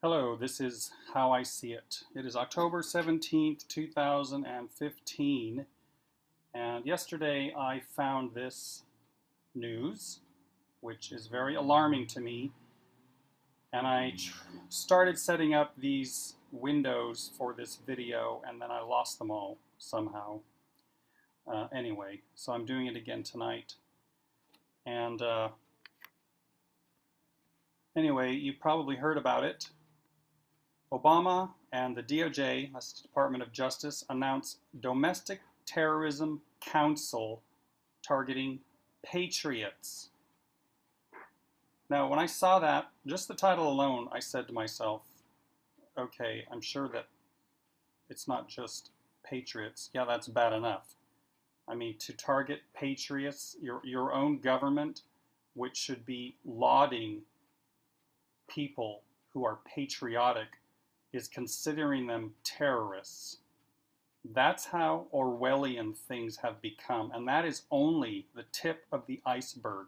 Hello, this is how I see it. It is October 17th, 2015, and yesterday I found this news, which is very alarming to me, and I started setting up these windows for this video, and then I lost them all somehow. Anyway, so I'm doing it again tonight, and anyway, you probably heard about it. Obama and the DOJ, that's the Department of Justice, announced Domestic Terrorism Council targeting patriots. Now, when I saw that, just the title alone, I said to myself, okay, I'm sure that it's not just patriots. Yeah, that's bad enough. I mean, to target patriots, your own government, which should be lauding people who are patriotic, is considering them terrorists. That's how Orwellian things have become, and that is only the tip of the iceberg.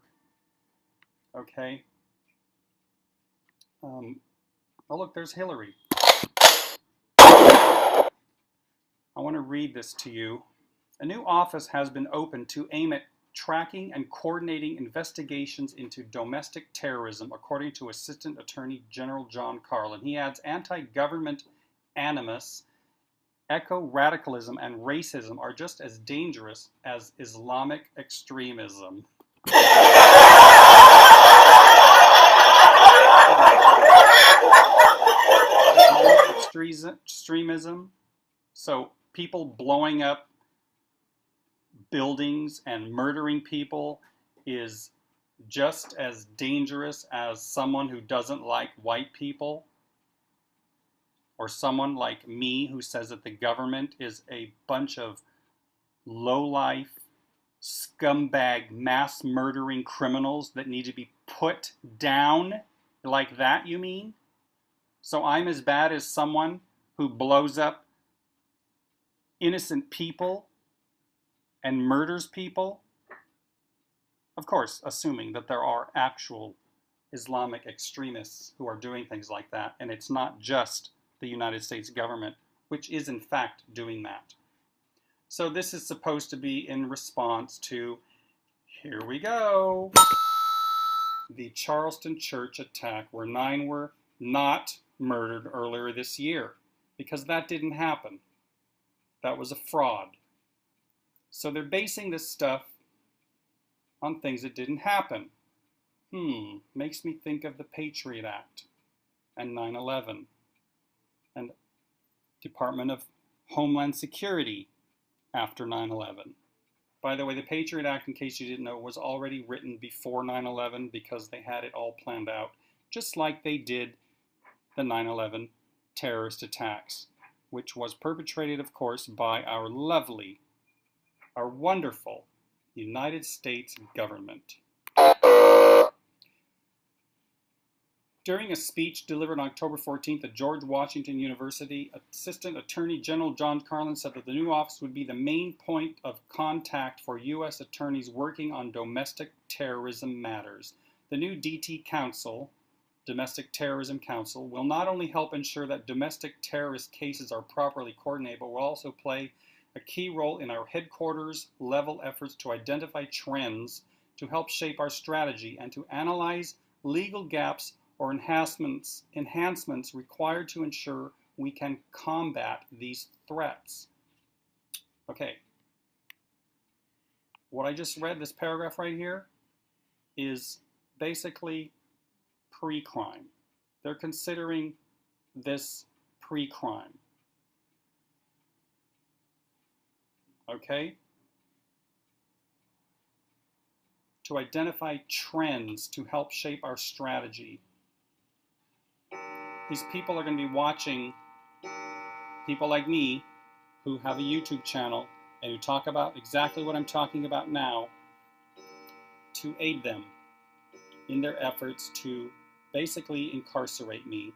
Okay? Oh look, there's Hillary. I want to read this to you. A new office has been opened to aim at tracking and coordinating investigations into domestic terrorism, according to Assistant Attorney General John Carlin. He adds, anti-government animus, eco-radicalism, and racism are just as dangerous as Islamic extremism. Islamic extremism, so people blowing up buildings and murdering people is just as dangerous as someone who doesn't like white people, or someone like me who says that the government is a bunch of low-life, scumbag, mass murdering criminals that need to be put down. Like that, you mean? So I'm as bad as someone who blows up innocent people and murders people? Of course, assuming that there are actual Islamic extremists who are doing things like that, and it's not just the United States government, which is in fact doing that. So this is supposed to be in response to, here we go, the Charleston church attack, where 9 were not murdered earlier this year, because that didn't happen. That was a fraud. So they're basing this stuff on things that didn't happen. Makes me think of the Patriot Act and 9/11 and Department of Homeland Security after 9/11. By the way, the Patriot Act, in case you didn't know, was already written before 9/11 because they had it all planned out, just like they did the 9/11 terrorist attacks, which was perpetrated, of course, by our lovely, our wonderful United States government. During a speech delivered on October 14th at George Washington University, Assistant Attorney General John Carlin said that the new office would be the main point of contact for U.S. attorneys working on domestic terrorism matters. The new DT Council, Domestic Terrorism Council, will not only help ensure that domestic terrorist cases are properly coordinated, but will also play a key role in our headquarters level efforts to identify trends, to help shape our strategy, and to analyze legal gaps or enhancements required to ensure we can combat these threats. Okay. What I just read, this paragraph right here, is basically pre-crime. They're considering this pre-crime. Okay? To identify trends to help shape our strategy. These people are going to be watching people like me who have a YouTube channel and who talk about exactly what I'm talking about now, to aid them in their efforts to basically incarcerate me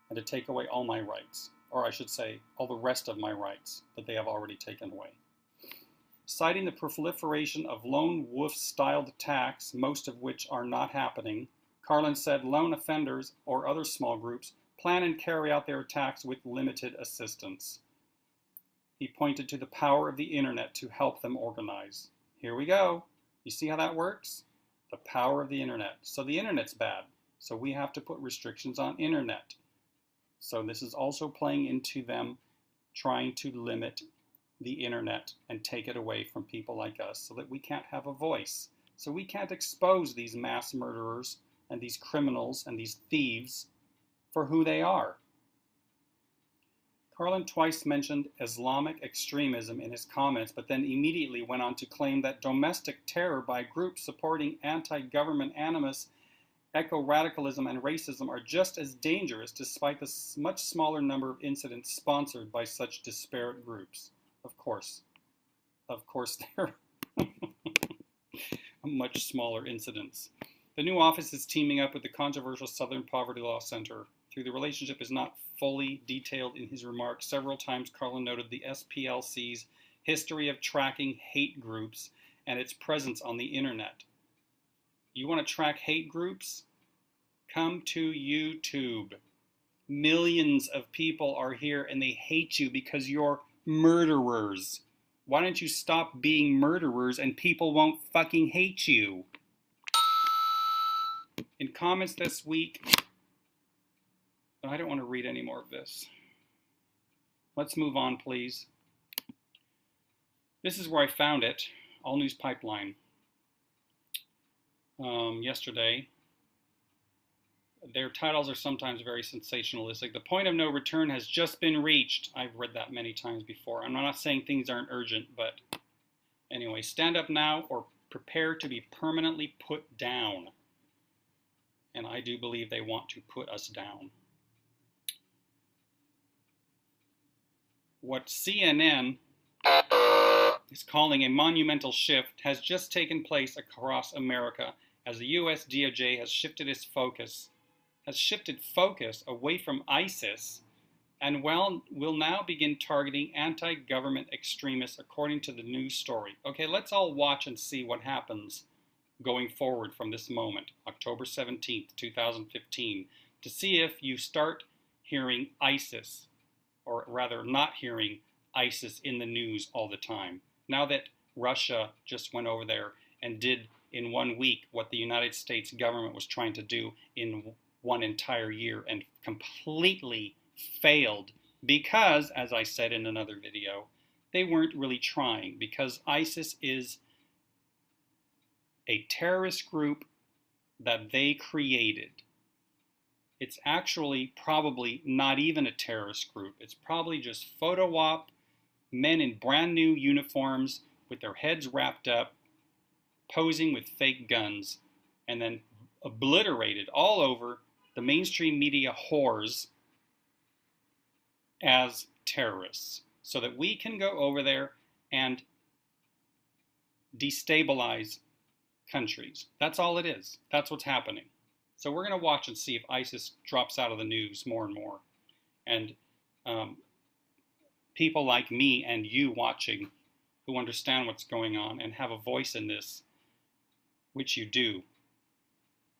and to take away all my rights, or I should say all the rest of my rights that they have already taken away. Citing the proliferation of lone wolf-styled attacks, most of which are not happening, Carlin said lone offenders or other small groups plan and carry out their attacks with limited assistance. He pointed to the power of the internet to help them organize. Here we go. You see how that works? The power of the internet. So the internet's bad. So we have to put restrictions on internet. So this is also playing into them trying to limit the internet and take it away from people like us so that we can't have a voice. So we can't expose these mass murderers and these criminals and these thieves for who they are. Carlin twice mentioned Islamic extremism in his comments, but then immediately went on to claim that domestic terror by groups supporting anti-government animus, eco-radicalism, and racism are just as dangerous despite the much smaller number of incidents sponsored by such disparate groups. Of course, they're much smaller incidents. The new office is teaming up with the controversial Southern Poverty Law Center. Though the relationship is not fully detailed in his remarks, several times Carlin noted the SPLC's history of tracking hate groups and its presence on the internet. You want to track hate groups? Come to YouTube. Millions of people are here and they hate you because you're murderers. Why don't you stop being murderers and people won't fucking hate you? In comments this week, I don't want to read any more of this. Let's move on, please. This is where I found it, All News Pipeline. Yesterday. Their titles are sometimes very sensationalistic. The point of no return has just been reached. I've read that many times before. I'm not saying things aren't urgent, but anyway, stand up now or prepare to be permanently put down. And I do believe they want to put us down. What CNN is calling a monumental shift has just taken place across America as the U.S. DOJ has shifted focus away from ISIS and will now begin targeting anti-government extremists according to the news story. Okay, let's all watch and see what happens going forward from this moment, October 17th, 2015, to see if you start hearing ISIS, or rather not hearing ISIS in the news all the time. Now that Russia just went over there and did in 1 week what the United States government was trying to do in one entire year and completely failed because, as I said in another video, they weren't really trying, because ISIS is a terrorist group that they created. It's actually probably not even a terrorist group. It's probably just photo op, men in brand new uniforms with their heads wrapped up, posing with fake guns, and then obliterated all over the mainstream media whores as terrorists, so that we can go over there and destabilize countries. That's all it is. That's what's happening. So we're going to watch and see if ISIS drops out of the news more and more. And people like me and you watching who understand what's going on and have a voice in this, which you do,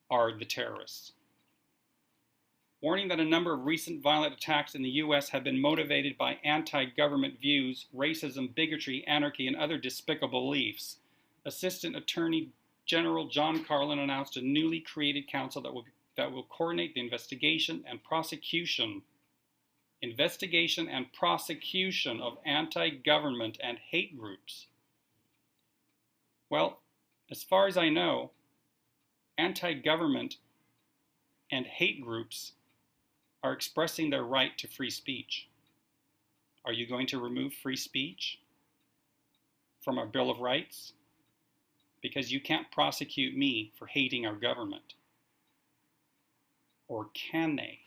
are the terrorists. Warning that a number of recent violent attacks in the U.S. have been motivated by anti-government views, racism, bigotry, anarchy, and other despicable beliefs. Assistant Attorney General John Carlin announced a newly created council that will coordinate the investigation and prosecution of anti-government and hate groups. Well, as far as I know, anti-government and hate groups are expressing their right to free speech. Are you going to remove free speech from our Bill of Rights? Because you can't prosecute me for hating our government. Or can they?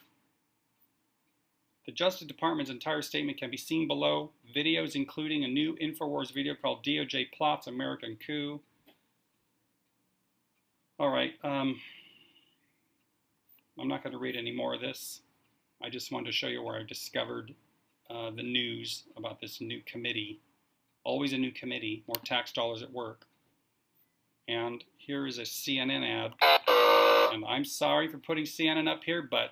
The Justice Department's entire statement can be seen below. Videos including a new InfoWars video called DOJ Plots American Coup. Alright, I'm not going to read any more of this. I just wanted to show you where I discovered the news about this new committee. Always a new committee, more tax dollars at work. And here is a CNN ad. And I'm sorry for putting CNN up here, but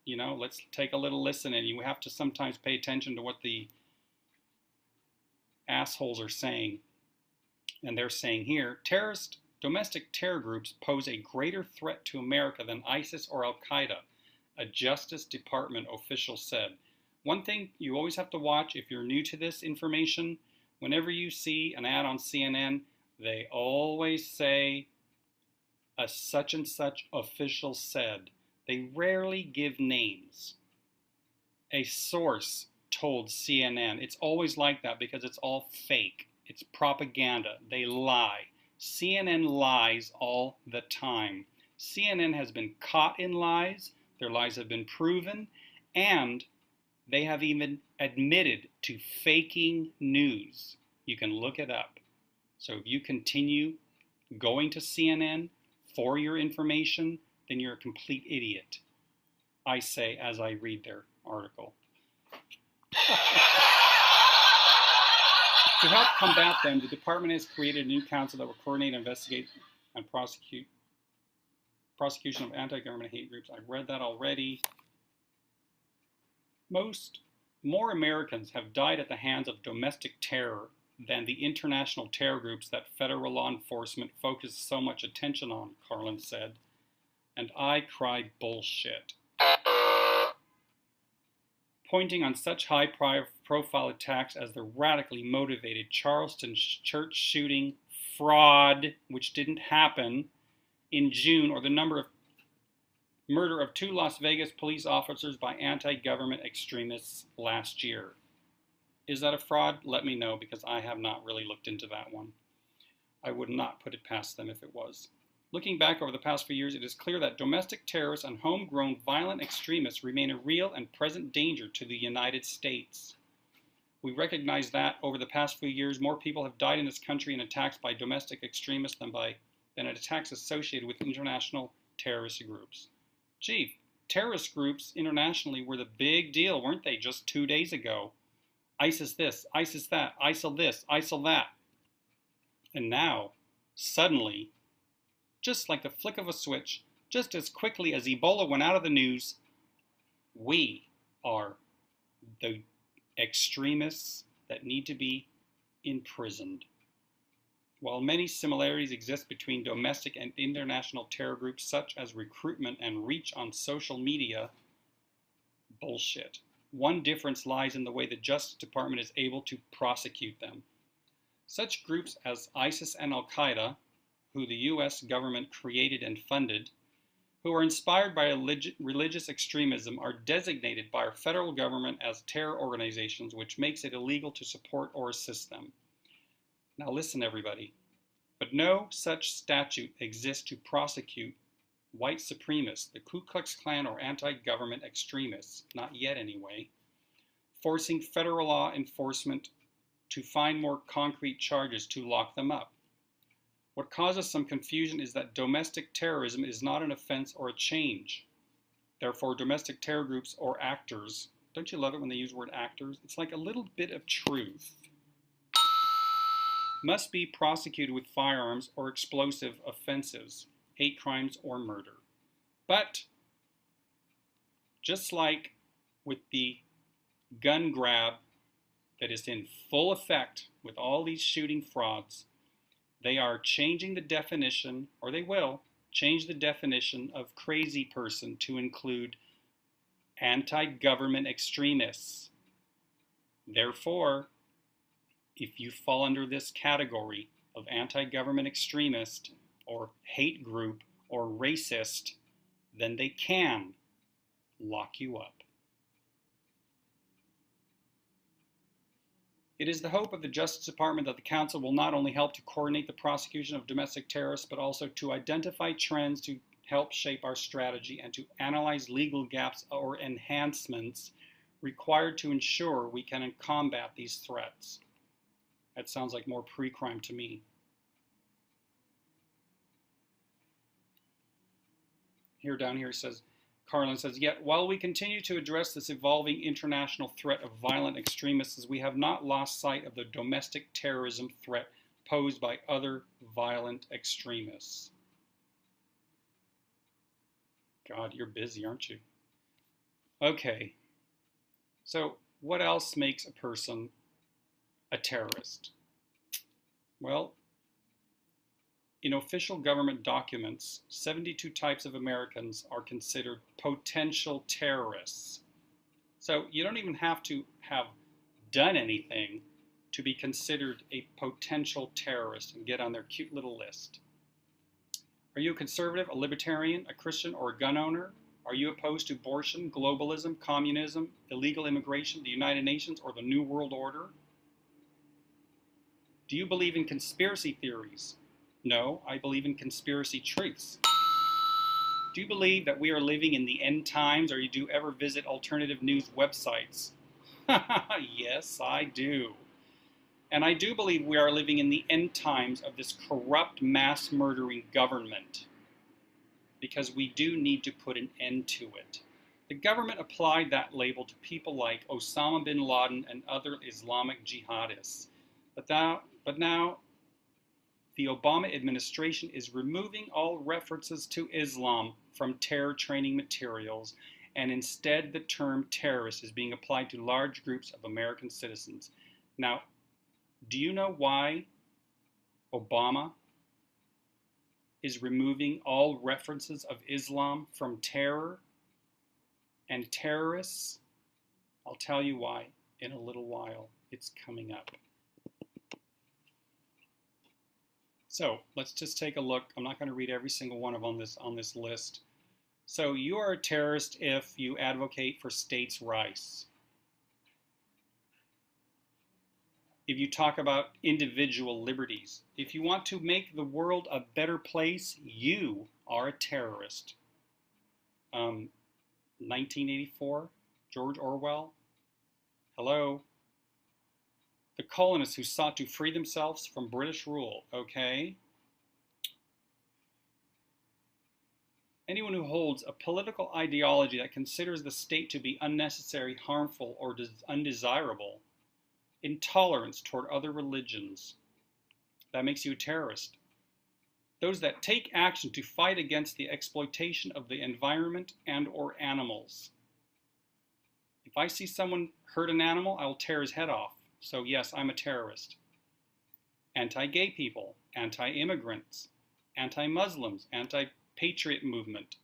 You know, let's take a little listen, and you have to sometimes pay attention to what the assholes are saying. And they're saying here, domestic terror groups pose a greater threat to America than ISIS or Al-Qaeda, a Justice Department official said. One thing you always have to watch if you're new to this information, whenever you see an ad on CNN, they always say a such and such official said. They rarely give names. A source told CNN. It's always like that because it's all fake. It's propaganda. They lie. CNN lies all the time. CNN has been caught in lies. Their lies have been proven. And they have even admitted to faking news. You can look it up. So if you continue going to CNN for your information, then you're a complete idiot. I say as I read their article. To help combat them, the department has created a new council that will coordinate, investigate, and prosecution of anti-government hate groups. I've read that already. More Americans have died at the hands of domestic terror than the international terror groups that federal law enforcement focuses so much attention on, Carlin said. And I cried bullshit. Pointing on such high-profile attacks as the radically motivated Charleston church shooting fraud, which didn't happen in June, or the murder of 2 Las Vegas police officers by anti-government extremists last year. Is that a fraud? Let me know, because I have not really looked into that one. I would not put it past them if it was. Looking back over the past few years, it is clear that domestic terrorists and homegrown violent extremists remain a real and present danger to the United States. We recognize that over the past few years, more people have died in this country in attacks by domestic extremists than in attacks associated with international terrorist groups. Gee, terrorist groups internationally were the big deal, weren't they, just 2 days ago? ISIS this, ISIS that, ISIL this, ISIL that. And now, suddenly, just like the flick of a switch, just as quickly as Ebola went out of the news, we are the extremists that need to be imprisoned. While many similarities exist between domestic and international terror groups, such as recruitment and reach on social media, bullshit. One difference lies in the way the Justice Department is able to prosecute them. Such groups as ISIS and Al-Qaeda, who the U.S. government created and funded, who are inspired by religious extremism, are designated by our federal government as terror organizations, which makes it illegal to support or assist them. Now listen, everybody. But no such statute exists to prosecute white supremacists, the Ku Klux Klan, or anti-government extremists, not yet anyway, forcing federal law enforcement to find more concrete charges to lock them up. What causes some confusion is that domestic terrorism is not an offense or a change. Therefore, domestic terror groups or actors, don't you love it when they use the word actors? It's like a little bit of truth. Must be prosecuted with firearms or explosive offenses, hate crimes or murder. But, just like with the gun grab that is in full effect with all these shooting frauds, they are changing the definition, or they will change the definition of crazy person to include anti-government extremists. Therefore, if you fall under this category of anti-government extremist or hate group or racist, then they can lock you up. It is the hope of the Justice Department that the Council will not only help to coordinate the prosecution of domestic terrorists, but also to identify trends to help shape our strategy and to analyze legal gaps or enhancements required to ensure we can combat these threats. That sounds like more pre-crime to me. Down here says, Carlin says, yet while we continue to address this evolving international threat of violent extremists, we have not lost sight of the domestic terrorism threat posed by other violent extremists. God, you're busy, aren't you? Okay, so what else makes a person a terrorist? Well, in official government documents, 72 types of Americans are considered potential terrorists. So you don't even have to have done anything to be considered a potential terrorist and get on their cute little list. Are you a conservative, a libertarian, a Christian, or a gun owner? Are you opposed to abortion, globalism, communism, illegal immigration, the United Nations, or the New World Order? Do you believe in conspiracy theories? No, I believe in conspiracy truths. Do you believe that we are living in the end times, or do you ever visit alternative news websites? Yes, I do. And I do believe we are living in the end times of this corrupt, mass murdering government, because we do need to put an end to it. The government applied that label to people like Osama bin Laden and other Islamic jihadists. But now the Obama administration is removing all references to Islam from terror training materials, and instead the term terrorist is being applied to large groups of American citizens. Now, do you know why Obama is removing all references of Islam from terror and terrorists? I'll tell you why in a little while. It's coming up. So let's just take a look. I'm not going to read every single one of on this list. So you are a terrorist if you advocate for states' rights. If you talk about individual liberties. If you want to make the world a better place, you are a terrorist. 1984, George Orwell. Hello. The colonists who sought to free themselves from British rule. Okay. Anyone who holds a political ideology that considers the state to be unnecessary, harmful, or undesirable, intolerance toward other religions, that makes you a terrorist. Those that take action to fight against the exploitation of the environment and or animals. If I see someone hurt an animal, I will tear his head off. So yes, I'm a terrorist. Anti-gay people, anti-immigrants, anti-Muslims, anti-patriot movement,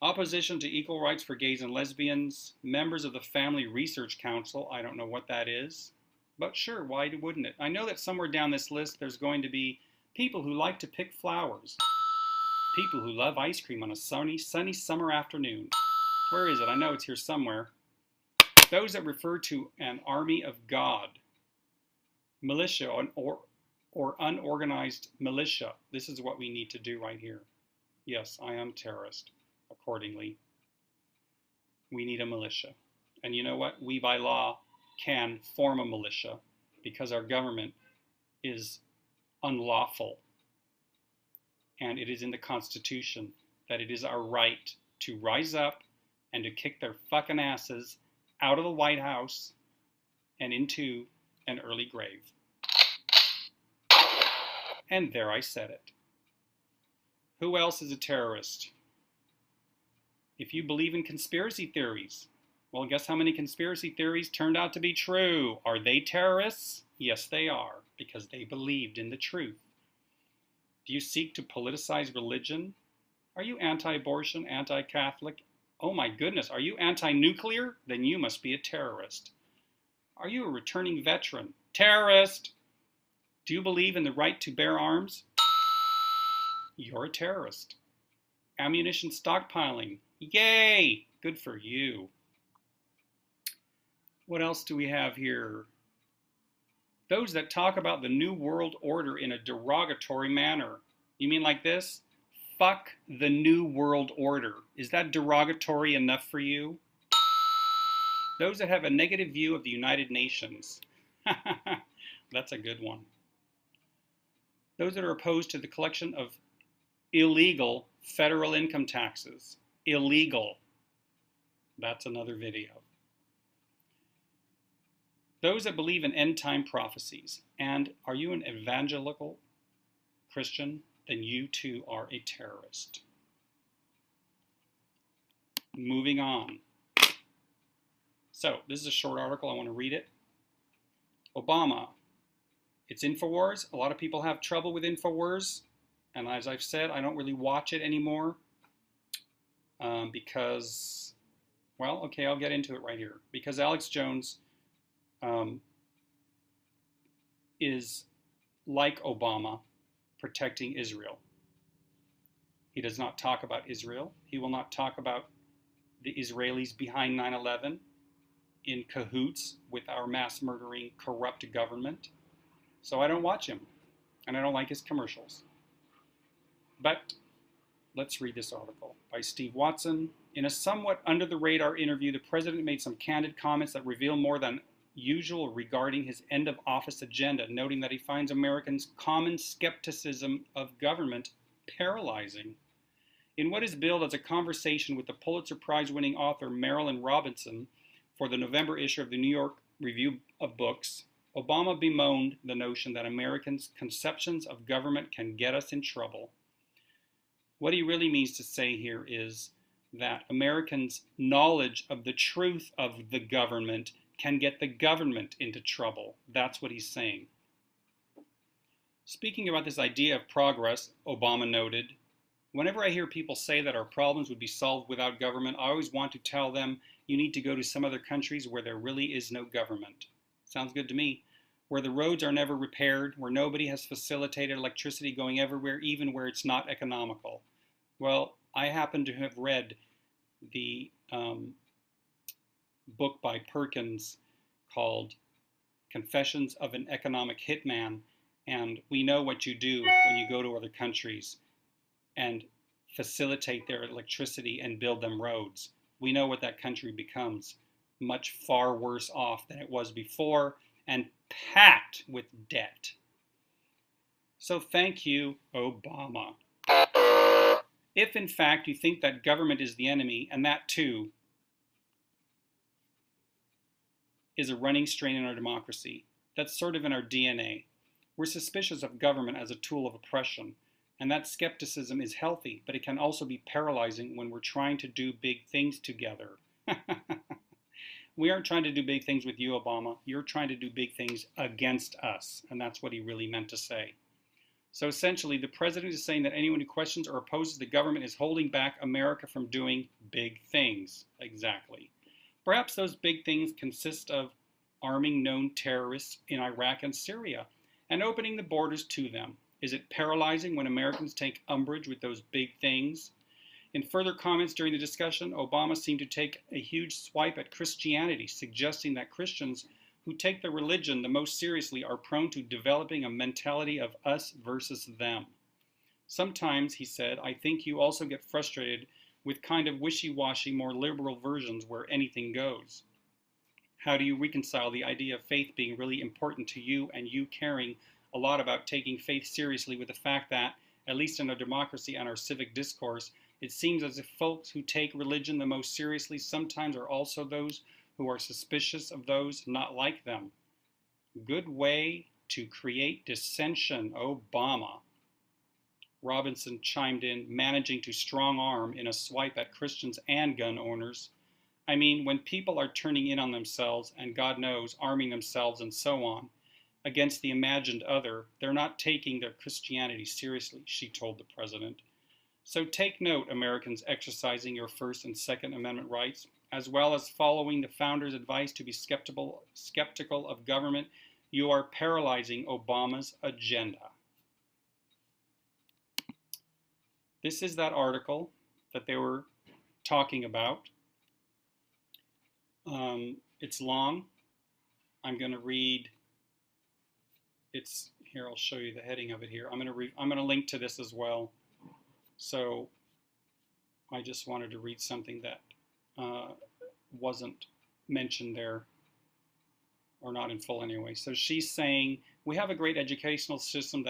opposition to equal rights for gays and lesbians, members of the Family Research Council. I don't know what that is, but sure, why wouldn't it? I know that somewhere down this list there's going to be people who like to pick flowers, people who love ice cream on a sunny summer afternoon. Where is it? I know it's here somewhere. Those that refer to an army of God, militia, or unorganized militia. This is what we need to do right here. Yes, I am a terrorist. Accordingly, we need a militia. And you know what? We, by law, can form a militia because our government is unlawful. And it is in the Constitution that it is our right to rise up and to kick their fucking asses out of the White House and into an early grave. And there I said it. Who else is a terrorist? If you believe in conspiracy theories, well, guess how many conspiracy theories turned out to be true? Are they terrorists? Yes, they are, because they believed in the truth. Do you seek to politicize religion? Are you anti-abortion, anti-Catholic? Oh my goodness, are you anti-nuclear? Then you must be a terrorist. Are you a returning veteran? Terrorist! Do you believe in the right to bear arms? You're a terrorist. Ammunition stockpiling. Yay! Good for you. What else do we have here? Those that talk about the New World Order in a derogatory manner. You mean like this? Fuck the New World Order. Is that derogatory enough for you? Those that have a negative view of the United Nations. That's a good one. Those that are opposed to the collection of illegal federal income taxes. Illegal. That's another video. Those that believe in end-time prophecies. And are you an evangelical Christian? Then you too are a terrorist. Moving on. So this is a short article. I want to read it. Obama. It's InfoWars. A lot of people have trouble with InfoWars. And as I've said, I don't really watch it anymore because, well, okay, I'll get into it right here. Because Alex Jones is, like Obama, protecting Israel. He does not talk about Israel. He will not talk about the Israelis behind 9/11 in cahoots with our mass murdering, corrupt government. So I don't watch him, and I don't like his commercials. But let's read this article by Steve Watson. In a somewhat under-the-radar interview, the president made some candid comments that reveal more than usual regarding his end-of-office agenda, noting that he finds Americans' common skepticism of government paralyzing. In what is billed as a conversation with the Pulitzer Prize-winning author Marilynne Robinson for the November issue of the New York Review of Books, Obama bemoaned the notion that Americans' conceptions of government can get us in trouble. What he really means to say here is that Americans' knowledge of the truth of the government can get the government into trouble. That's what he's saying. Speaking about this idea of progress, Obama noted, whenever I hear people say that our problems would be solved without government, I always want to tell them you need to go to some other countries where there really is no government. Sounds good to me. Where the roads are never repaired, where nobody has facilitated electricity going everywhere, even where it's not economical. Well, I happen to have read the book by Perkins called Confessions of an Economic Hitman, and we know what you do when you go to other countries and facilitate their electricity and build them roads. We know what that country becomes, much far worse off than it was before and packed with debt. So thank you, Obama. If in fact you think that government is the enemy, and that too is a running strain in our democracy, that's sort of in our DNA. We're suspicious of government as a tool of oppression, and that skepticism is healthy, but it can also be paralyzing when we're trying to do big things together. We aren't trying to do big things with you, Obama. You're trying to do big things against us, and that's what he really meant to say. So essentially, the president is saying that anyone who questions or opposes the government is holding back America from doing big things. Exactly. Perhaps those big things consist of arming known terrorists in Iraq and Syria and opening the borders to them. Is it paralyzing when Americans take umbrage with those big things? In further comments during the discussion, Obama seemed to take a huge swipe at Christianity, suggesting that Christians who take their religion the most seriously are prone to developing a mentality of us versus them. Sometimes, he said, I think you also get frustrated with kind of wishy-washy, more liberal versions where anything goes. How do you reconcile the idea of faith being really important to you and you caring a lot about taking faith seriously with the fact that, at least in our democracy and our civic discourse, it seems as if folks who take religion the most seriously sometimes are also those who are suspicious of those not like them. Good way to create dissension, Obama. Robinson chimed in, managing to strong-arm in a swipe at Christians and gun owners. I mean, when people are turning in on themselves and, God knows, arming themselves and so on, against the imagined other, they're not taking their Christianity seriously, she told the president. So take note, Americans exercising your First and Second Amendment rights, as well as following the founders' advice to be skeptical of government, you are paralyzing Obama's agenda. This is that article that they were talking about. It's long. I'm going to read. It's here. I'll show you the heading of it here. I'm going to link to this as well. So I just wanted to read something that wasn't mentioned there, or not in full anyway. So she's saying we have a great educational system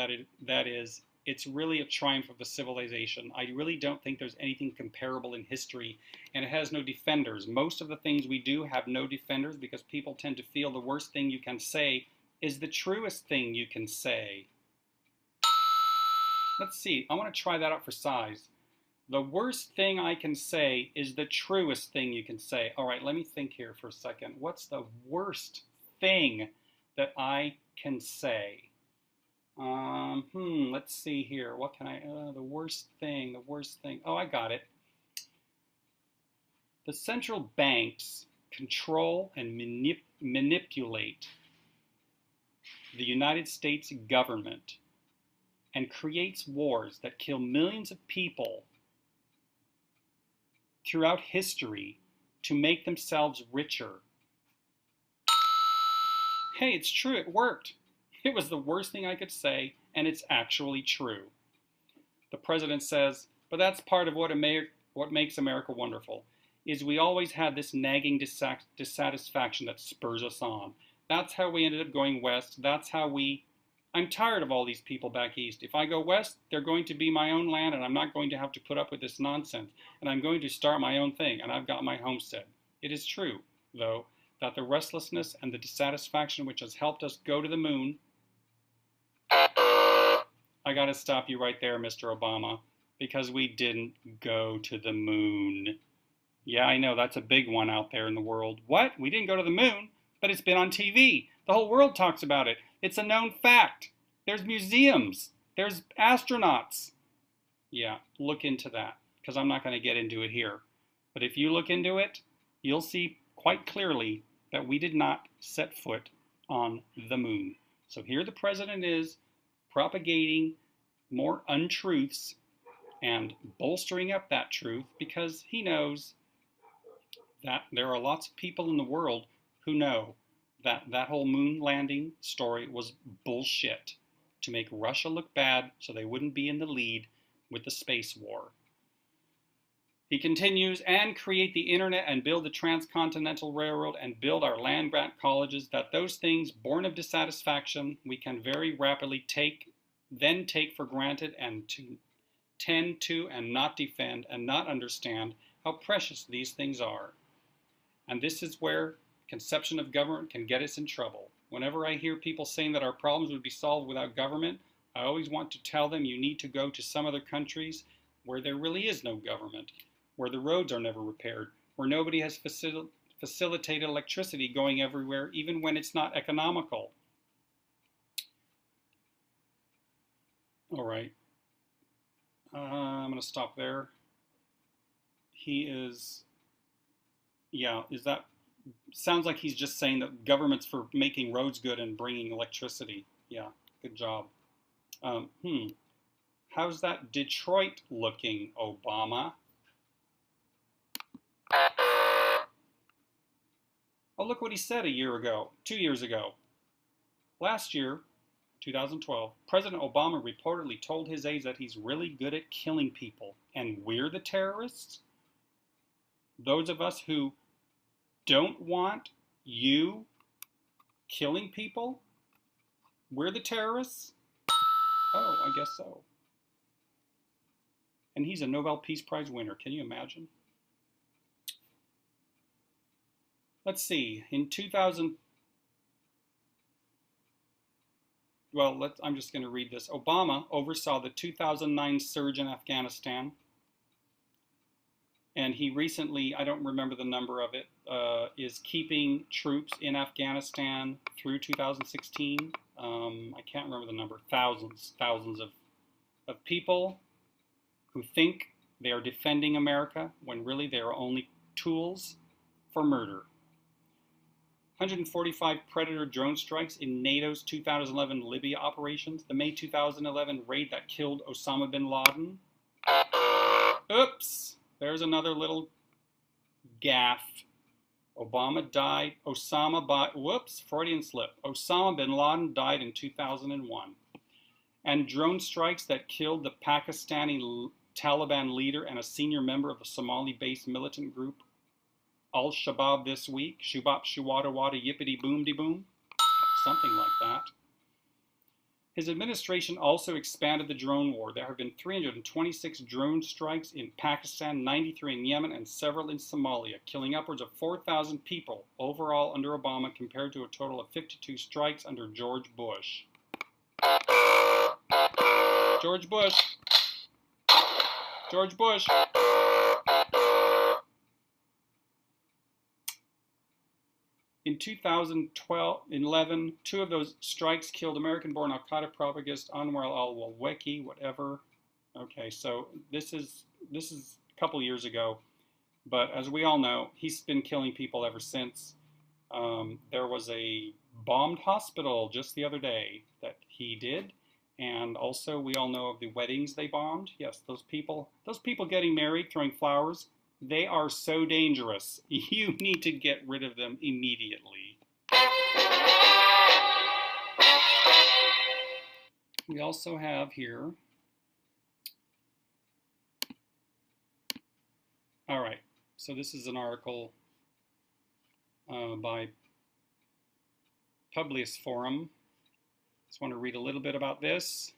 it's really a triumph of the civilization. I really don't think there's anything comparable in history, and it has no defenders. Most of the things we do have no defenders because people tend to feel the worst thing you can say is the truest thing you can say. Let's see. I want to try that out for size. The worst thing I can say is the truest thing you can say. All right, let me think here for a second. What's the worst thing that I can say? Let's see here. What can I, the worst thing. Oh, I got it. The central banks control and manipulate the United States government and creates wars that kill millions of people throughout history to make themselves richer. Hey, it's true, it worked. It was the worst thing I could say, and it's actually true. The president says, but that's part of what makes America wonderful, is we always had this nagging dissatisfaction that spurs us on. That's how we ended up going west. I'm tired of all these people back east. If I go west, they're going to be my own land, and I'm not going to have to put up with this nonsense. And I'm going to start my own thing, and I've got my homestead. It is true, though, that the restlessness and the dissatisfaction which has helped us go to the moon. I got to stop you right there, Mr. Obama, because we didn't go to the moon. Yeah, I know, that's a big one out there in the world. What? We didn't go to the moon? But it's been on TV. The whole world talks about it. It's a known fact. There's museums. There's astronauts. Yeah, look into that, because I'm not going to get into it here. But if you look into it, you'll see quite clearly that we did not set foot on the moon. So here the president is propagating more untruths and bolstering up that truth because he knows that there are lots of people in the world who know that that whole moon landing story was bullshit to make Russia look bad so they wouldn't be in the lead with the space war. He continues, and create the internet and build the transcontinental railroad and build our land-grant colleges, that those things born of dissatisfaction we can very rapidly take for granted and to tend to and not defend and not understand how precious these things are. And this is where conception of government can get us in trouble. Whenever I hear people saying that our problems would be solved without government, I always want to tell them you need to go to some other countries where there really is no government, where the roads are never repaired, where nobody has facilitated electricity going everywhere, even when it's not economical. All right. I'm going to stop there. He is, yeah, sounds like he's just saying that government's for making roads good and bringing electricity. Yeah, good job. How's that Detroit looking, Obama? Oh, look what he said 2 years ago. Last year, 2012, President Obama reportedly told his aides that he's really good at killing people, and we're the terrorists? Those of us who don't want you killing people? We're the terrorists? Oh, I guess so. And he's a Nobel Peace Prize winner. Can you imagine? Let's see. In 2000... Well, I'm just going to read this. Obama oversaw the 2009 surge in Afghanistan. And he recently, I don't remember the number of it, is keeping troops in Afghanistan through 2016. I can't remember the number. Thousands of people who think they are defending America when really they are only tools for murder. 145 Predator drone strikes in NATO's 2011 Libya operations. The May 2011 raid that killed Osama bin Laden. Oops! There's another little gaffe. Freudian slip. Osama bin Laden died in 2001. And drone strikes that killed the Pakistani Taliban leader and a senior member of the Somali-based militant group Al-Shabaab this week. Shubap shuwada wada yippity boom de boom. Something like that. His administration also expanded the drone war. There have been 326 drone strikes in Pakistan, 93 in Yemen, and several in Somalia, killing upwards of 4,000 people overall under Obama compared to a total of 52 strikes under George Bush. George Bush. George Bush. In 2011, two of those strikes killed American-born al-Qaeda propagandist Anwar al-Awlaki, whatever. Okay, so this is a couple years ago, but as we all know, he's been killing people ever since. There was a bombed hospital just the other day that he did, and also we all know of the weddings they bombed. Yes, those people getting married, throwing flowers. They are so dangerous. You need to get rid of them immediately. We also have here, all right, so this is an article by Publius Forum. Just want to read a little bit about this.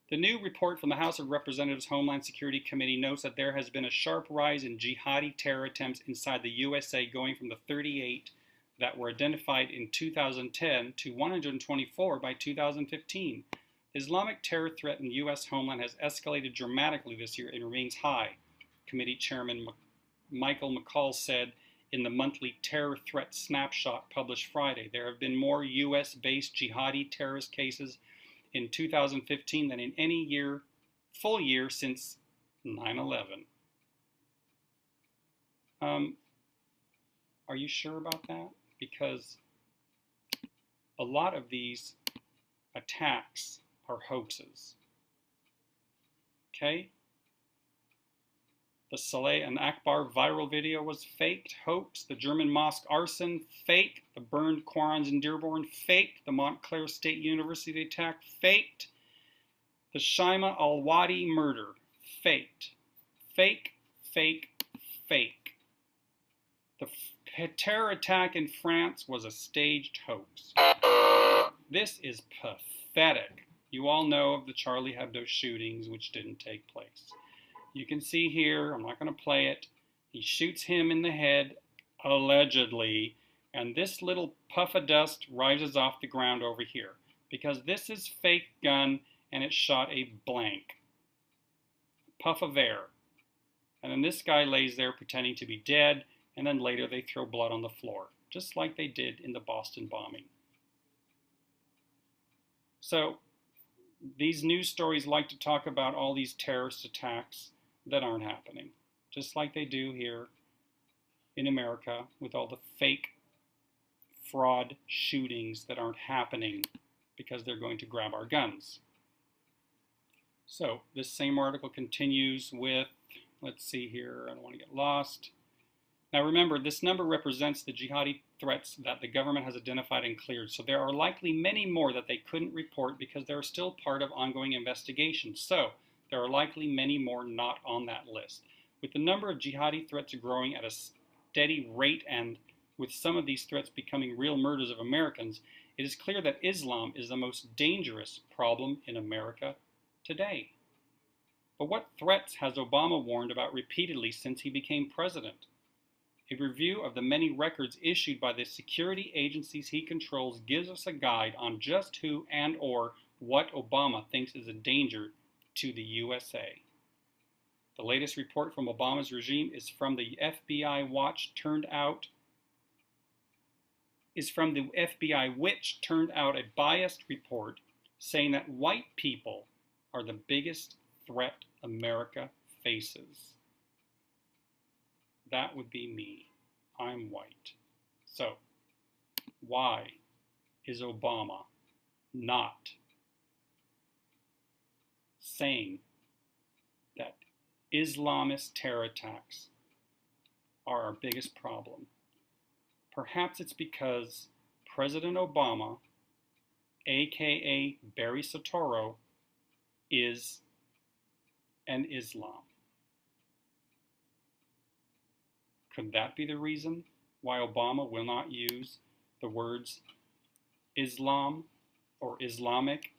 The new report from the House of Representatives Homeland Security Committee notes that there has been a sharp rise in jihadi terror attempts inside the USA, going from the 38 that were identified in 2010 to 124 by 2015. The Islamic terror threat in the U.S. homeland has escalated dramatically this year and remains high, Committee Chairman Michael McCall said in the monthly Terror Threat Snapshot published Friday. There have been more U.S.-based jihadi terrorist cases in 2015 than in any full year since 9/11. Are you sure about that? Because a lot of these attacks are hoaxes. Okay? The Saleh and Akbar viral video was faked, hoax. The German mosque arson, fake. The burned Qurans in Dearborn, faked. The Montclair State University attack, faked. The Shima al-Wadi murder, faked. Fake, fake, fake. The terror attack in France was a staged hoax. This is pathetic. You all know of the Charlie Hebdo shootings, which didn't take place. You can see here, I'm not going to play it, he shoots him in the head, allegedly, and this little puff of dust rises off the ground over here, because this is fake gun, and it shot a blank. Puff of air. And then this guy lays there pretending to be dead, and then later they throw blood on the floor, just like they did in the Boston bombing. So, these news stories like to talk about all these terrorist attacks that aren't happening, just like they do here in America with all the fake fraud shootings that aren't happening because they're going to grab our guns. So this same article continues with, let's see here, I don't want to get lost. Now remember, this number represents the jihadi threats that the government has identified and cleared, so there are likely many more that they couldn't report because they're still part of ongoing investigations. So there are likely many more not on that list. With the number of jihadi threats growing at a steady rate and with some of these threats becoming real murders of Americans, it is clear that Islam is the most dangerous problem in America today. But what threats has Obama warned about repeatedly since he became president? A review of the many records issued by the security agencies he controls gives us a guide on just who and or what Obama thinks is a danger to the USA. The latest report from Obama's regime is from the FBI which turned out a biased report saying that white people are the biggest threat America faces. That would be me. I'm white. So, why is Obama not saying that Islamist terror attacks are our biggest problem? Perhaps it's because President Obama, aka Barry Soetoro, is an Islam. Could that be the reason why Obama will not use the words Islam or Islamic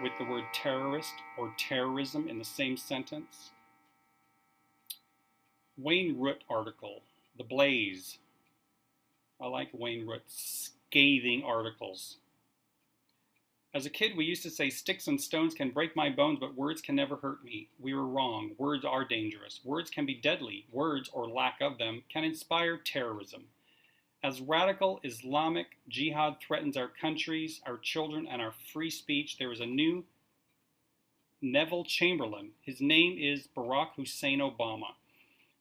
with the word terrorist or terrorism in the same sentence? Wayne Root article, The Blaze. I like Wayne Root's scathing articles. As a kid, we used to say sticks and stones can break my bones, but words can never hurt me. We were wrong. Words are dangerous. Words can be deadly. Words, or lack of them, can inspire terrorism. As radical Islamic jihad threatens our countries, our children, and our free speech, there is a new Neville Chamberlain. His name is Barack Hussein Obama.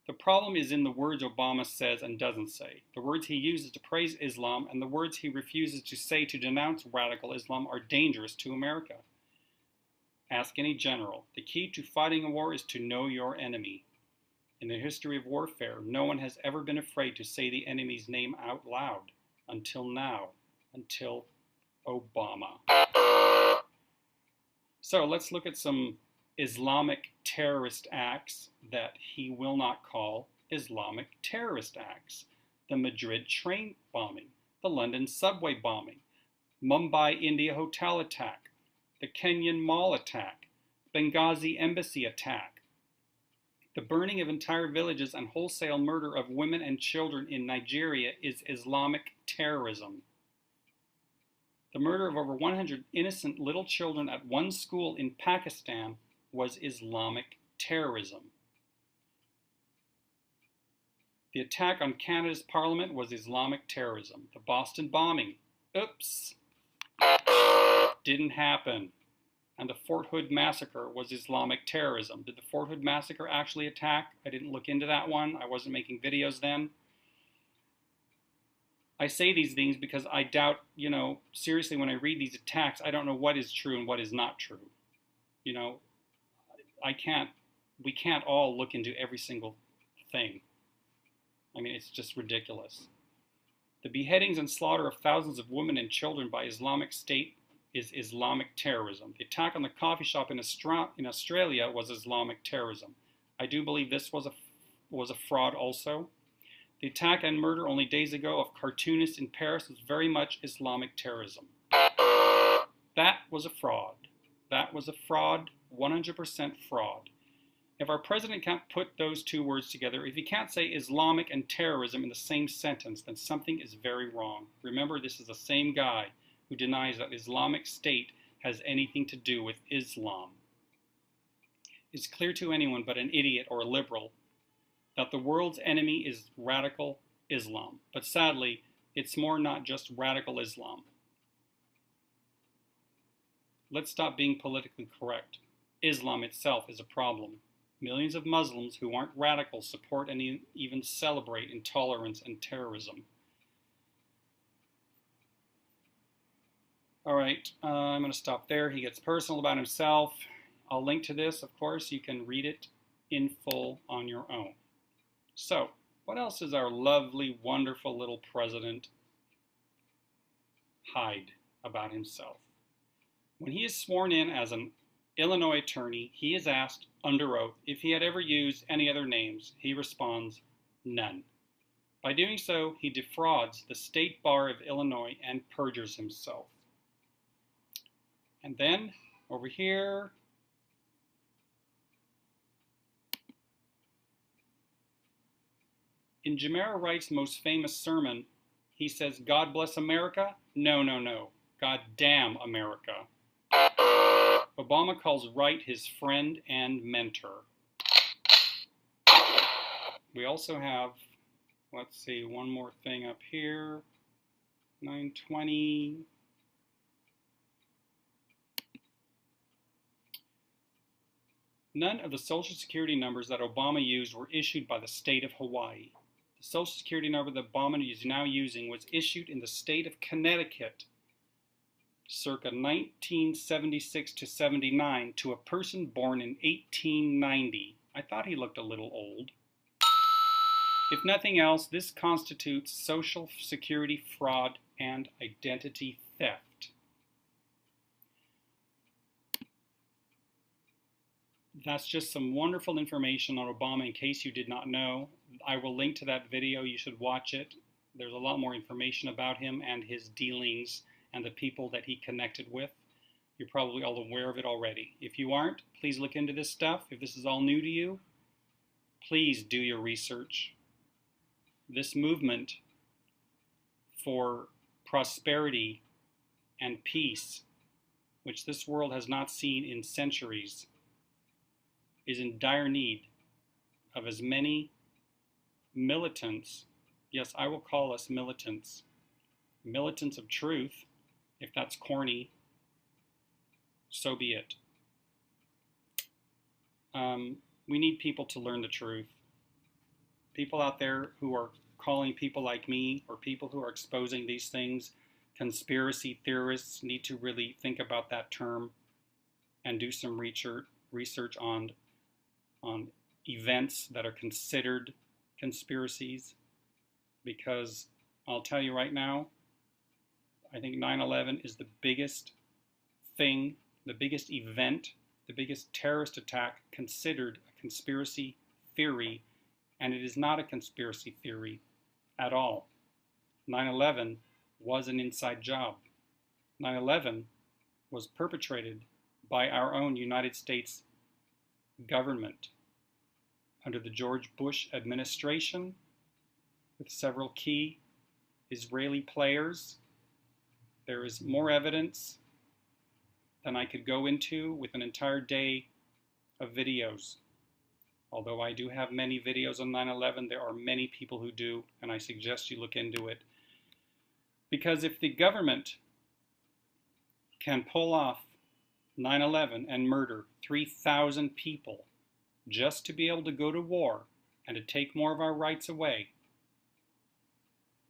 The problem is in the words Obama says and doesn't say. The words he uses to praise Islam and the words he refuses to say to denounce radical Islam are dangerous to America. Ask any general. The key to fighting a war is to know your enemy. In the history of warfare, no one has ever been afraid to say the enemy's name out loud. Until now. Until Obama. So let's look at some Islamic terrorist acts that he will not call Islamic terrorist acts. The Madrid train bombing, the London subway bombing, Mumbai India hotel attack, the Kenyan mall attack, Benghazi embassy attack, the burning of entire villages and wholesale murder of women and children in Nigeria is Islamic terrorism. The murder of over 100 innocent little children at one school in Pakistan was Islamic terrorism. The attack on Canada's parliament was Islamic terrorism. The Boston bombing, oops, didn't happen. And the Fort Hood massacre was Islamic terrorism. Did the Fort Hood massacre actually attack? I didn't look into that one. I wasn't making videos then. I say these things because I doubt, seriously, when I read these attacks, I don't know what is true and what is not true. We can't all look into every single thing. I mean, it's just ridiculous. The beheadings and slaughter of thousands of women and children by Islamic State is Islamic terrorism. The attack on the coffee shop in Australia was Islamic terrorism. I do believe this was a fraud also. The attack and murder only days ago of cartoonists in Paris was very much Islamic terrorism. That was a fraud. That was a fraud, 100% fraud. If our president can't put those two words together, if he can't say Islamic and terrorism in the same sentence, then something is very wrong. Remember, this is the same guy who denies that Islamic State has anything to do with Islam. It's clear to anyone but an idiot or a liberal that the world's enemy is radical Islam. But sadly, it's more not just radical Islam. Let's stop being politically correct. Islam itself is a problem. Millions of Muslims who aren't radical support and even celebrate intolerance and terrorism. All right, I'm going to stop there. He gets personal about himself. I'll link to this, of course. You can read it in full on your own. So, what else does our lovely, wonderful little president hide about himself? When he is sworn in as an Illinois attorney, he is asked under oath if he had ever used any other names. He responds, none. By doing so, he defrauds the State Bar of Illinois and perjures himself. And then, over here, in Jamara Wright's most famous sermon, he says, God bless America? No, no, no. God damn America. Obama calls Wright his friend and mentor. We also have, let's see, one more thing up here. 920. None of the Social Security numbers that Obama used were issued by the state of Hawaii. The Social Security number that Obama is now using was issued in the state of Connecticut circa 1976 to 79 to a person born in 1890. I thought he looked a little old. If nothing else, this constitutes Social Security fraud and identity theft. That's just some wonderful information on Obama in case you did not know. I will link to that video. You should watch it. There's a lot more information about him and his dealings and the people that he connected with. You're probably all aware of it already. If you aren't, please look into this stuff. If this is all new to you, please do your research. This movement for prosperity and peace which this world has not seen in centuries, is in dire need of as many militants. Yes, I will call us militants. Militants of truth. If that's corny, so be it. We need people to learn the truth. People out there who are calling people like me, or people who are exposing these things, conspiracy theorists, need to really think about that term and do some research on events that are considered conspiracies. Because I'll tell you right now, I think 9/11 is the biggest thing, the biggest event, the biggest terrorist attack considered a conspiracy theory, and it is not a conspiracy theory at all. 9/11 was an inside job. 9/11 was perpetrated by our own United States government under the George Bush administration, with several key Israeli players. There is more evidence than I could go into with an entire day of videos. Although I do have many videos on 9/11, there are many people who do, and I suggest you look into it. Because if the government can pull off 9/11 and murder 3,000 people just to be able to go to war and to take more of our rights away,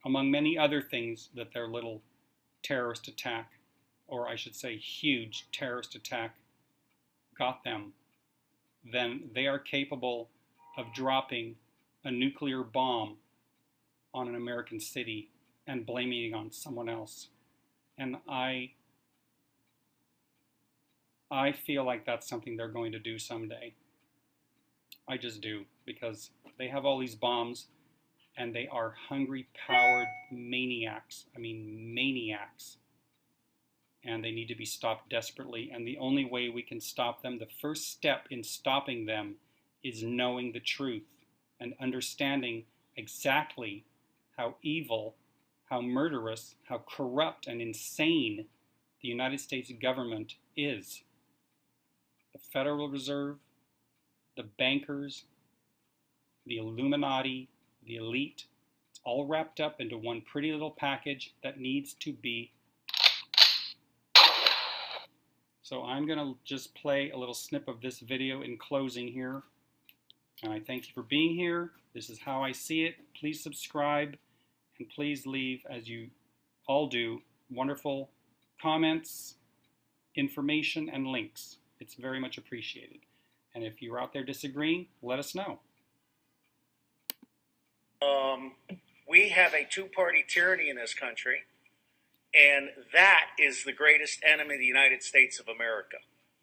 among many other things that their little terrorist attack, or I should say huge terrorist attack, got them, then they are capable of dropping a nuclear bomb on an American city and blaming it on someone else. And I feel like that's something they're going to do someday. I just do, because they have all these bombs and they are hungry, powered maniacs. I mean, maniacs. And they need to be stopped desperately. And the only way we can stop them, the first step in stopping them, is knowing the truth and understanding exactly how evil, how murderous, how corrupt and insane the United States government is. The Federal Reserve, the bankers, the Illuminati, the elite, it's all wrapped up into one pretty little package that needs to be. So I'm going to just play a little snip of this video in closing here. And I thank you for being here. This is how I see it. Please subscribe, and please leave, as you all do, wonderful comments, information, and links. It's very much appreciated. And if you're out there disagreeing, let us know. We have a two-party tyranny in this country, and that is the greatest enemy of the United States of America,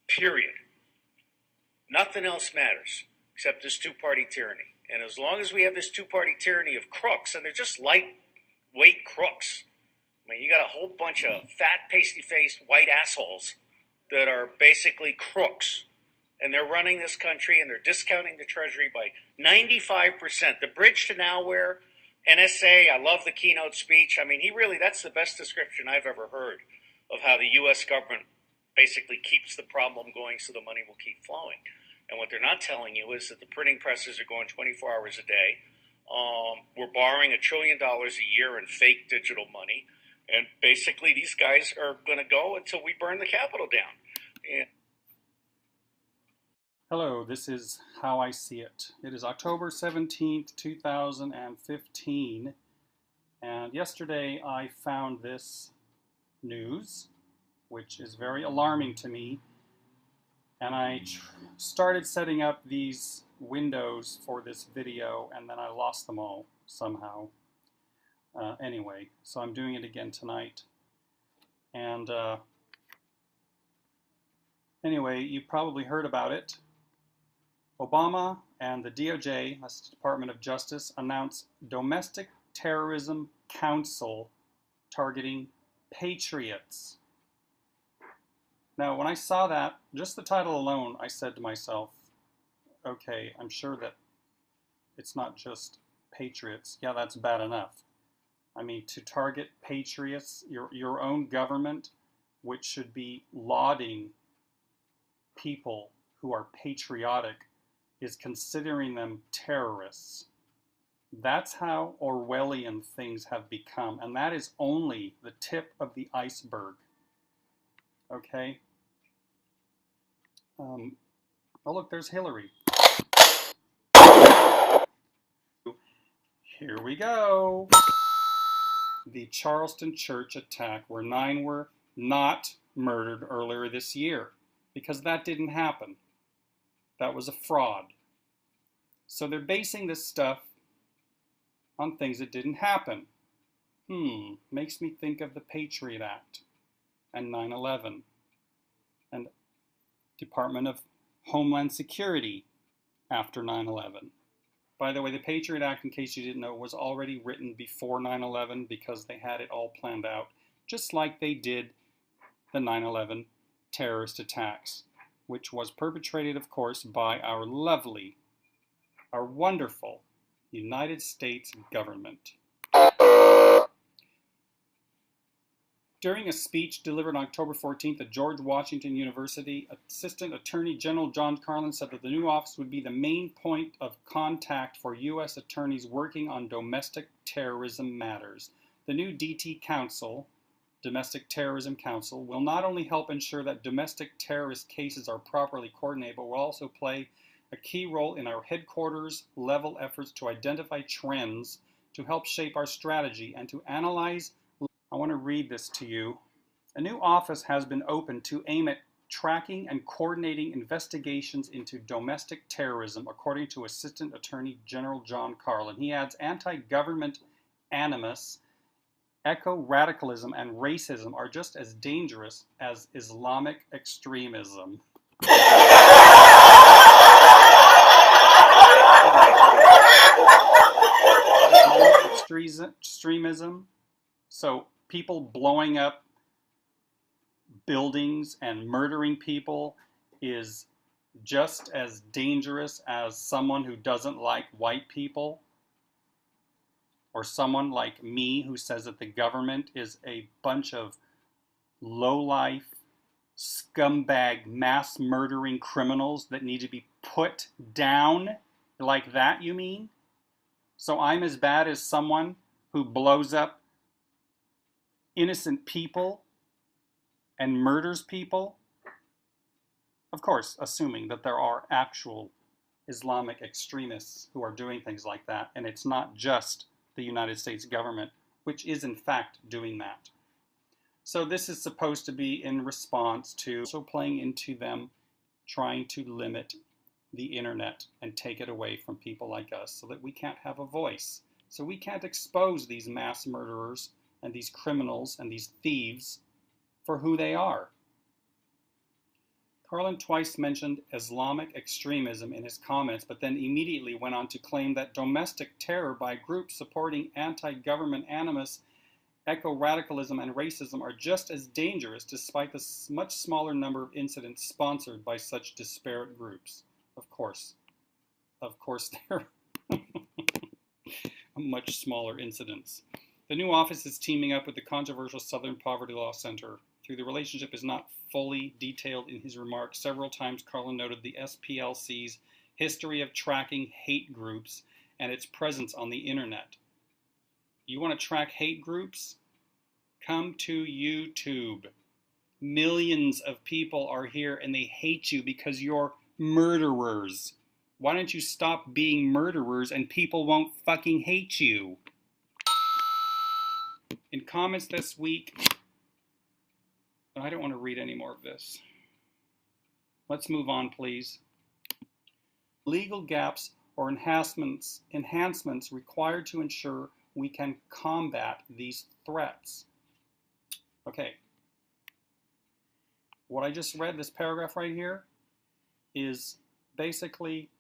period. Nothing else matters except this two-party tyranny. And as long as we have this two-party tyranny of crooks, and they're just lightweight crooks. I mean, you got a whole bunch of fat, pasty-faced white assholes that are basically crooks. And they're running this country, and they're discounting the Treasury by 95%. The bridge to nowhere, NSA, I love the keynote speech. I mean, that's the best description I've ever heard of how the U.S. government basically keeps the problem going so the money will keep flowing. And what they're not telling you is that the printing presses are going 24 hours a day. We're borrowing $1 trillion a year in fake digital money. And basically, these guys are going to go until we burn the Capitol down. And hello, this is How I See It. It is October 17th, 2015. And yesterday I found this news, which is very alarming to me. And I started setting up these windows for this video, and then I lost them all somehow. Anyway, so I'm doing it again tonight. And anyway, you've probably heard about it. Obama and the DOJ, that's the Department of Justice, announced Domestic Terrorism Council targeting patriots. Now, when I saw that, just the title alone, I said to myself, okay, I'm sure that it's not just patriots. Yeah, that's bad enough. I mean, to target patriots, your own government, which should be lauding people who are patriotic, is considering them terrorists. That's how Orwellian things have become, and that is only the tip of the iceberg. Okay? Oh, look, there's Hillary. Here we go. The Charleston church attack, where 9 were not murdered earlier this year, because that didn't happen. That was a fraud. So they're basing this stuff on things that didn't happen. Makes me think of the Patriot Act and 9/11 and Department of Homeland Security after 9/11. By the way, the Patriot Act, in case you didn't know, was already written before 9/11 because they had it all planned out, just like they did the 9/11 terrorist attacks, which was perpetrated, of course, by our lovely, our wonderful United States government. During a speech delivered on October 14th at George Washington University, Assistant Attorney General John Carlin said that the new office would be the main point of contact for U.S. attorneys working on domestic terrorism matters. The new DT Council, Domestic Terrorism Council, will not only help ensure that domestic terrorist cases are properly coordinated, but will also play a key role in our headquarters level efforts to identify trends, to help shape our strategy, and to analyze. I want to read this to you. A new office has been opened to aim at tracking and coordinating investigations into domestic terrorism, according to Assistant Attorney General John Carlin. He adds, anti-government animus, eco-radicalism, and racism are just as dangerous as Islamic extremism. Extremism, so people blowing up buildings and murdering people, is just as dangerous as someone who doesn't like white people, or someone like me who says that the government is a bunch of low-life, scumbag, mass murdering criminals that need to be put down. Like that, you mean? So I'm as bad as someone who blows up innocent people and murders people? Of course, assuming that there are actual Islamic extremists who are doing things like that, and it's not just the United States government, which is in fact doing that. So this is supposed to be in response to also playing into them trying to limit the internet and take it away from people like us so that we can't have a voice. So we can't expose these mass murderers and these criminals and these thieves for who they are. Carlin twice mentioned Islamic extremism in his comments, but then immediately went on to claim that domestic terror by groups supporting anti-government animus, eco-radicalism, and racism are just as dangerous, despite the much smaller number of incidents sponsored by such disparate groups. Of course, they're much smaller incidents. The new office is teaming up with the controversial Southern Poverty Law Center. Though the relationship is not fully detailed in his remarks, several times Carlin noted the SPLC's history of tracking hate groups and its presence on the internet. You want to track hate groups? Come to YouTube. Millions of people are here and they hate you because you're murderers. Why don't you stop being murderers and people won't fucking hate you? In comments this week, I don't want to read any more of this. Let's move on, please. Legal gaps or enhancements required to ensure we can combat these threats. Okay. What I just read, this paragraph right here, is basically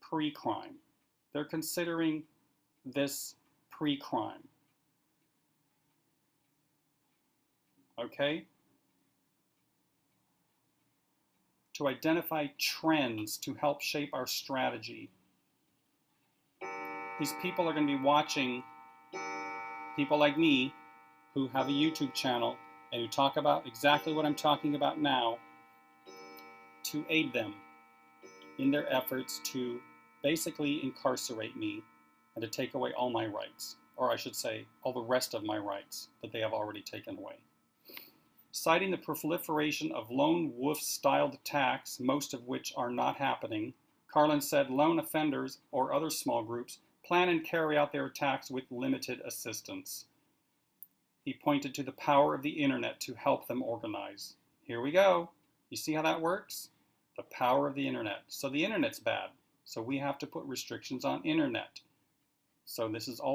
pre-crime. They're considering this pre-crime. Okay? To identify trends to help shape our strategy. These people are going to be watching people like me who have a YouTube channel and who talk about exactly what I'm talking about now, to aid them in their efforts to basically incarcerate me and to take away all my rights, or I should say, all the rest of my rights that they have already taken away. Citing the proliferation of lone wolf-styled attacks, most of which are not happening, Carlin said lone offenders or other small groups plan and carry out their attacks with limited assistance. He pointed to the power of the internet to help them organize. Here we go. You see how that works? The power of the internet. So the internet's bad. So we have to put restrictions on internet. So this is all